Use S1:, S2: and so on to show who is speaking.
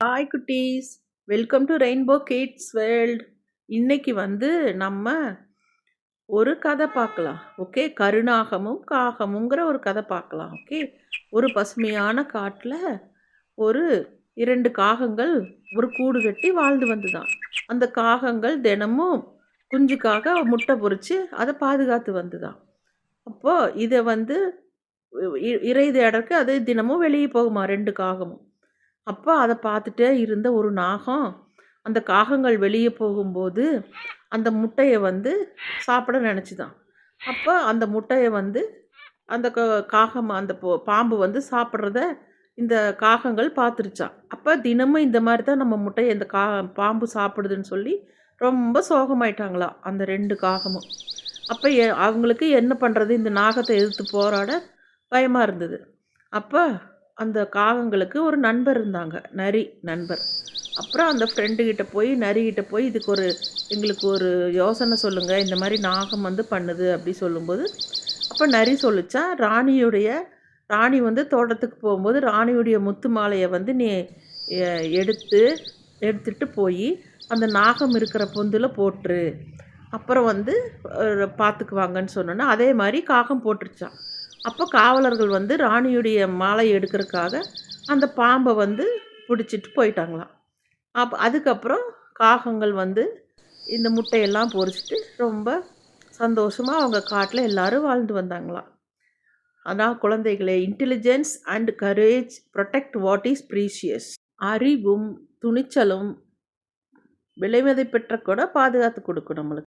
S1: Hi குட்டீஸ், welcome to rainbow kids world. இன்னைக்கு நம்ம ஒரு கதை பார்க்கலாம். ஓகே, கருணாகமும் காகமுங்கிற ஒரு கதை பார்க்கலாம். ஓகே, ஒரு பசுமையான காட்டில் ஒரு 2 காகங்கள் ஒரு கூடு கட்டி வாழ்ந்து வந்துதான். அந்த காகங்கள் தினமும் குஞ்சுக்காக முட்டை பொரித்து அதை பாதுகாத்து வந்துதான். அப்போ இதை இறை தேடற்கு அது தினமும் வெளியே போகுமா 2 காகமும். அப்போ அதை பார்த்துட்டே இருந்த ஒரு நாகம் அந்த காகங்கள் வெளியே போகும்போது அந்த முட்டையை சாப்பிட நினச்சிதான். அப்போ அந்த முட்டையை அந்த காகம் அந்த பாம்பு சாப்பிட்றத இந்த காகங்கள் பார்த்துருச்சான். அப்போ தினமும் இந்த மாதிரி தான் நம்ம முட்டையை இந்த பாம்பு சாப்பிடுதுன்னு சொல்லி ரொம்ப சோகமாயிட்டாங்களாம் அந்த 2 காகமும். அப்போ அவங்களுக்கு என்ன பண்ணுறது, இந்த நாகத்தை எதிர்த்து போராட பயமாக இருந்தது. அப்போ அந்த காகங்களுக்கு ஒரு நண்பர் இருந்தாங்க, நரி நண்பர். அப்புறம் அந்த ஃப்ரெண்டுக்கிட்ட போய் நரிக்கிட்ட போய் எங்களுக்கு ஒரு யோசனை சொல்லுங்கள், இந்த மாதிரி நாகம் பண்ணுது அப்படி சொல்லும்போது அப்போ நரி சொல்லிச்சா, ராணி தோட்டத்துக்கு போகும்போது ராணியுடைய முத்து மாலையை நீ எடுத்துட்டு போய் அந்த நாகம் இருக்கிற பொந்தில் போட்டுரு, அப்புறம் பார்த்துக்குவாங்கன்னு சொன்னோன்னா அதே மாதிரி காகம் போட்டுருச்சான். அப்போ காவலர்கள் ராணியுடைய மாலை எடுக்கிறதுக்காக அந்த பாம்பை பிடிச்சிட்டு போயிட்டாங்களாம். அதுக்கப்புறம் காகங்கள் இந்த முட்டையெல்லாம் பொரிச்சிட்டு ரொம்ப சந்தோஷமாக அவங்க காட்டில் எல்லாரும் வாழ்ந்து வந்தாங்களாம். அதான் குழந்தைகளே, intelligence and courage protect what is precious. அறிவும் துணிச்சலும் விலைமதிப்பெற்ற கூட பாதுகாத்து கொடுக்கும் நம்மளுக்கு.